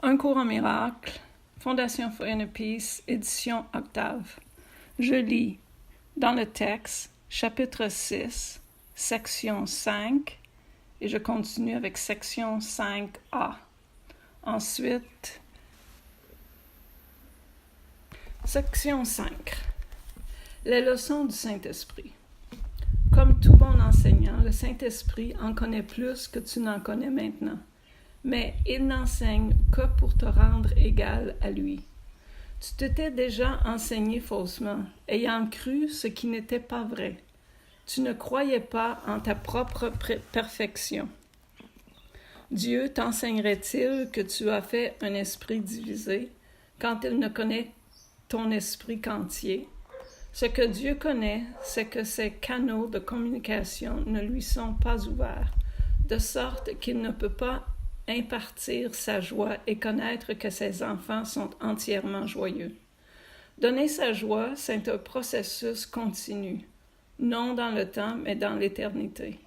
Un cours en miracle, Fondation for Inner Peace, édition Octave. Je lis dans le texte, chapitre 6, section 5, et je continue avec section 5A. Ensuite, section 5. Les leçons du Saint-Esprit. Comme tout bon enseignant, le Saint-Esprit en connaît plus que tu n'en connais maintenant. Mais il n'enseigne que pour te rendre égal à lui. Tu t'étais déjà enseigné faussement, ayant cru ce qui n'était pas vrai. Tu ne croyais pas en ta propre perfection. Dieu t'enseignerait-il que tu as fait un esprit divisé, quand il ne connaît ton esprit qu'entier? Ce que Dieu connaît, c'est que ses canaux de communication ne lui sont pas ouverts, de sorte qu'il ne peut pas impartir sa joie et connaître que ses enfants sont entièrement joyeux. Donner sa joie, c'est un processus continu, non dans le temps, mais dans l'éternité.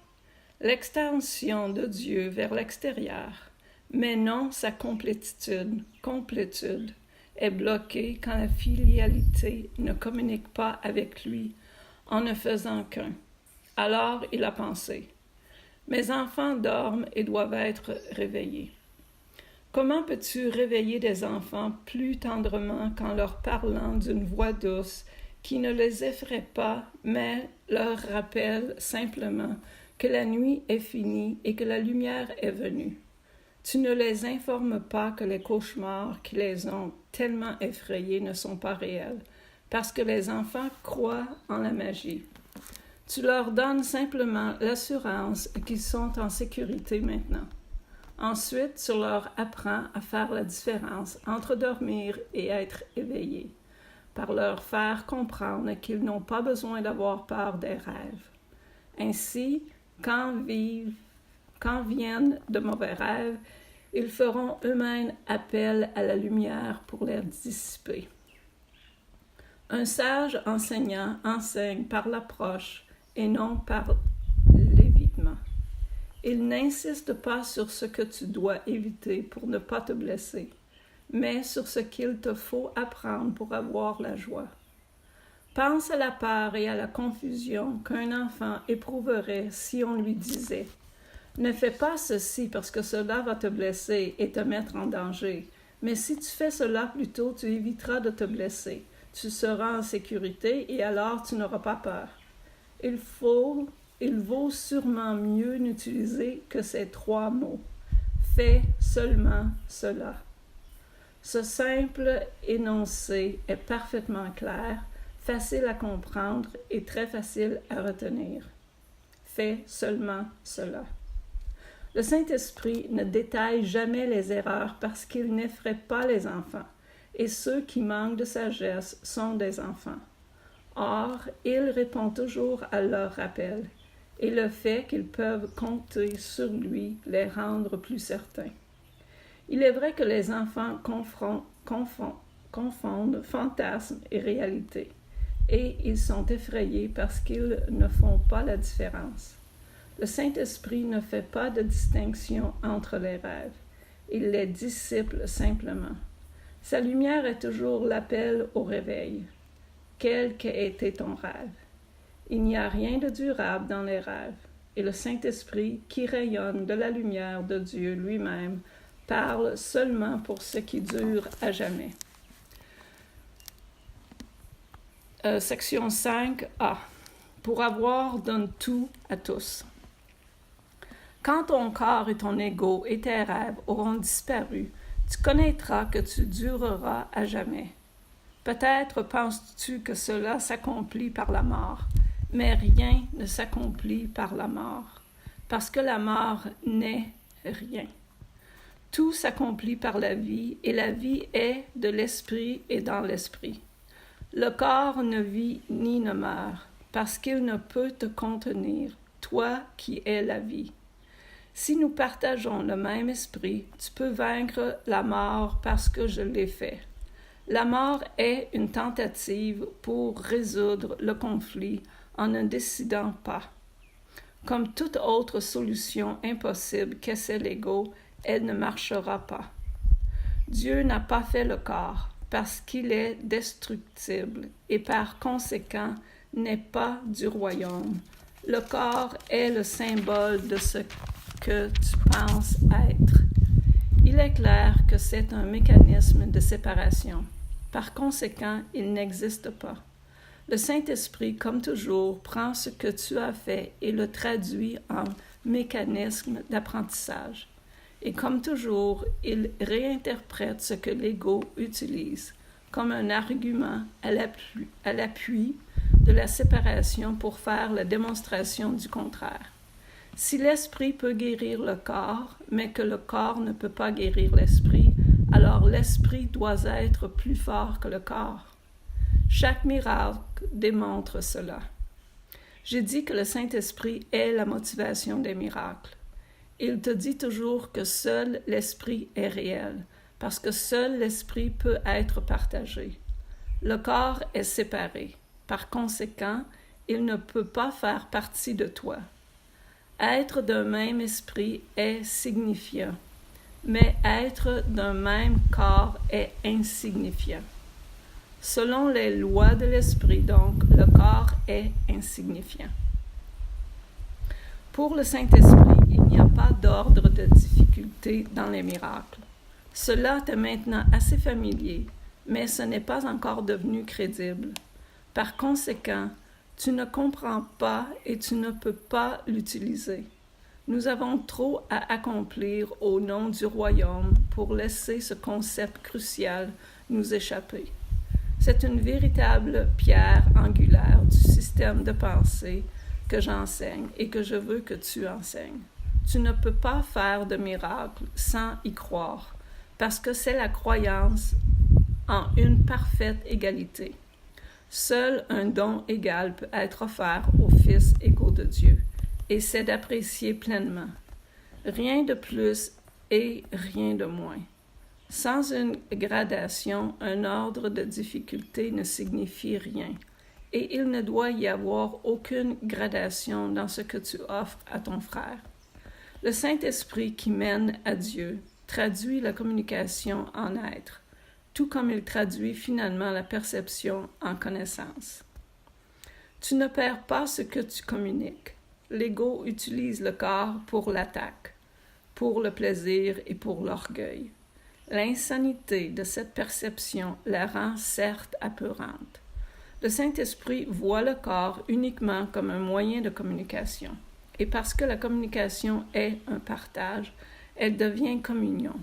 L'extension de Dieu vers l'extérieur, mais non sa complétude, est bloquée quand la filialité ne communique pas avec lui en ne faisant qu'un. Alors il a pensé: mes enfants dorment et doivent être réveillés. Comment peux-tu réveiller des enfants plus tendrement qu'en leur parlant d'une voix douce qui ne les effraie pas, mais leur rappelle simplement que la nuit est finie et que la lumière est venue? Tu ne les informes pas que les cauchemars qui les ont tellement effrayés ne sont pas réels, parce que les enfants croient en la magie. Tu leur donnes simplement l'assurance qu'ils sont en sécurité maintenant. Ensuite, tu leur apprends à faire la différence entre dormir et être éveillés, par leur faire comprendre qu'ils n'ont pas besoin d'avoir peur des rêves. Ainsi, quand viennent de mauvais rêves, ils feront eux-mêmes appel à la lumière pour les dissiper. Un sage enseignant enseigne par l'approche et non par l'évitement. Il n'insiste pas sur ce que tu dois éviter pour ne pas te blesser, mais sur ce qu'il te faut apprendre pour avoir la joie. Pense à la peur et à la confusion qu'un enfant éprouverait si on lui disait: ne fais pas ceci parce que cela va te blesser et te mettre en danger, mais si tu fais cela plus tôt, tu éviteras de te blesser. Tu seras en sécurité et alors tu n'auras pas peur. Il vaut sûrement mieux n'utiliser que ces 3 mots. Fais seulement cela. Ce simple énoncé est parfaitement clair, facile à comprendre et très facile à retenir. Fais seulement cela. Le Saint-Esprit ne détaille jamais les erreurs parce qu'il n'effraie pas les enfants, et ceux qui manquent de sagesse sont des enfants. Or, il répond toujours à leurs rappels, et le fait qu'ils peuvent compter sur lui les rendre plus certains. Il est vrai que les enfants confondent fantasme et réalité, et ils sont effrayés parce qu'ils ne font pas la différence. Le Saint-Esprit ne fait pas de distinction entre les rêves. Il les dissipe simplement. Sa lumière est toujours l'appel au réveil. Quel qu'ait été ton rêve? Il n'y a rien de durable dans les rêves, et le Saint-Esprit, qui rayonne de la lumière de Dieu lui-même, parle seulement pour ce qui dure à jamais. Section 5A. Pour avoir donné tout à tous. Quand ton corps et ton ego et tes rêves auront disparu, tu connaîtras que tu dureras à jamais. Peut-être penses-tu que cela s'accomplit par la mort, mais rien ne s'accomplit par la mort, parce que la mort n'est rien. Tout s'accomplit par la vie, et la vie est de l'esprit et dans l'esprit. Le corps ne vit ni ne meurt, parce qu'il ne peut te contenir, toi qui es la vie. Si nous partageons le même esprit, tu peux vaincre la mort parce que je l'ai fait. La mort est une tentative pour résoudre le conflit en ne décidant pas. Comme toute autre solution impossible qu'essaie l'ego, elle ne marchera pas. Dieu n'a pas fait le corps parce qu'il est destructible et par conséquent n'est pas du royaume. Le corps est le symbole de ce que tu penses être. Il est clair que c'est un mécanisme de séparation. Par conséquent, il n'existe pas. Le Saint-Esprit, comme toujours, prend ce que tu as fait et le traduit en mécanisme d'apprentissage. Et comme toujours, il réinterprète ce que l'ego utilise comme un argument à l'appui de la séparation pour faire la démonstration du contraire. Si l'esprit peut guérir le corps, mais que le corps ne peut pas guérir l'esprit, alors l'esprit doit être plus fort que le corps. Chaque miracle démontre cela. J'ai dit que le Saint-Esprit est la motivation des miracles. Il te dit toujours que seul l'esprit est réel, parce que seul l'esprit peut être partagé. Le corps est séparé. Par conséquent, il ne peut pas faire partie de toi. Être d'un même esprit est signifiant, mais être d'un même corps est insignifiant. Selon les lois de l'esprit, donc, le corps est insignifiant. Pour le Saint-Esprit, il n'y a pas d'ordre de difficulté dans les miracles. Cela t'est maintenant assez familier, mais ce n'est pas encore devenu crédible. Par conséquent, tu ne comprends pas et tu ne peux pas l'utiliser. Nous avons trop à accomplir au nom du royaume pour laisser ce concept crucial nous échapper. C'est une véritable pierre angulaire du système de pensée que j'enseigne et que je veux que tu enseignes. Tu ne peux pas faire de miracle sans y croire, parce que c'est la croyance en une parfaite égalité. Seul un don égal peut être offert aux fils égaux de Dieu, et c'est d'apprécier pleinement. Rien de plus et rien de moins. Sans une gradation, un ordre de difficulté ne signifie rien, et il ne doit y avoir aucune gradation dans ce que tu offres à ton frère. Le Saint-Esprit qui mène à Dieu traduit la communication en être, tout comme il traduit finalement la perception en connaissance. Tu ne perds pas ce que tu communiques. L'ego utilise le corps pour l'attaque, pour le plaisir et pour l'orgueil. L'insanité de cette perception la rend certes apeurante. Le Saint-Esprit voit le corps uniquement comme un moyen de communication. Et parce que la communication est un partage, elle devient communion.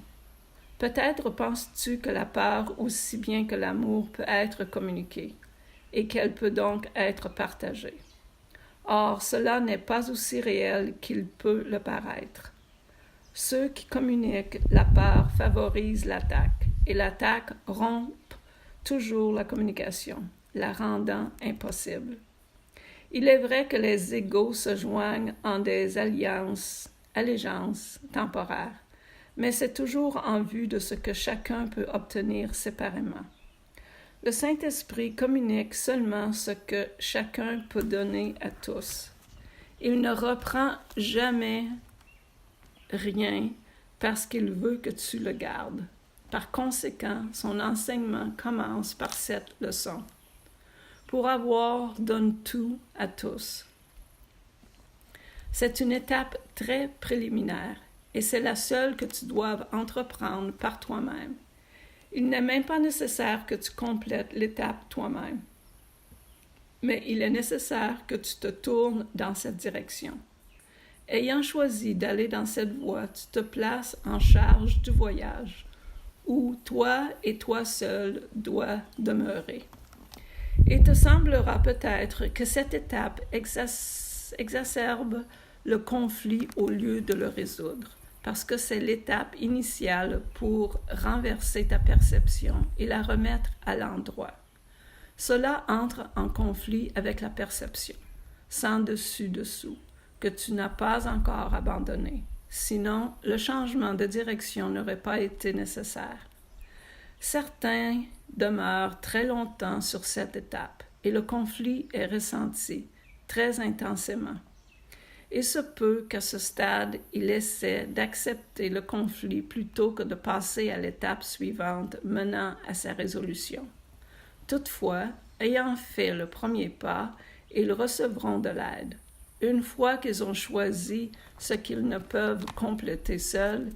Peut-être penses-tu que la peur aussi bien que l'amour peut être communiquée et qu'elle peut donc être partagée. Or, cela n'est pas aussi réel qu'il peut le paraître. Ceux qui communiquent la peur favorisent l'attaque, et l'attaque rompt toujours la communication, la rendant impossible. Il est vrai que les égaux se joignent en des allégeances temporaires, mais c'est toujours en vue de ce que chacun peut obtenir séparément. Le Saint-Esprit communique seulement ce que chacun peut donner à tous. Il ne reprend jamais rien parce qu'il veut que tu le gardes. Par conséquent, son enseignement commence par cette leçon. Pour avoir, donne tout à tous. C'est une étape très préliminaire et c'est la seule que tu dois entreprendre par toi-même. Il n'est même pas nécessaire que tu complètes l'étape toi-même, mais il est nécessaire que tu te tournes dans cette direction. Ayant choisi d'aller dans cette voie, tu te places en charge du voyage, où toi et toi seul dois demeurer. Il te semblera peut-être que cette étape exacerbe le conflit au lieu de le résoudre, parce que c'est l'étape initiale pour renverser ta perception et la remettre à l'endroit. Cela entre en conflit avec la perception, sans dessus-dessous, que tu n'as pas encore abandonné. Sinon, le changement de direction n'aurait pas été nécessaire. Certains demeurent très longtemps sur cette étape et le conflit est ressenti très intensément. Il se peut qu'à ce stade, il essaie d'accepter le conflit plutôt que de passer à l'étape suivante menant à sa résolution. Toutefois, ayant fait le premier pas, ils recevront de l'aide. Une fois qu'ils ont choisi ce qu'ils ne peuvent compléter seuls,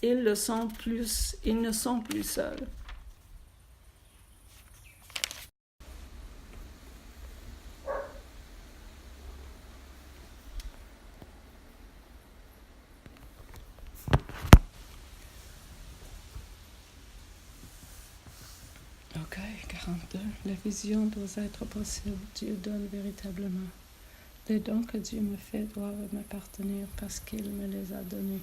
ils ne sont plus seuls. Ok, 42. La vision doit être possible. Dieu donne véritablement. Les dons que Dieu me fait doivent m'appartenir parce qu'il me les a donnés.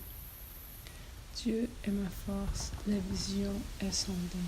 Dieu est ma force, la vision est son don.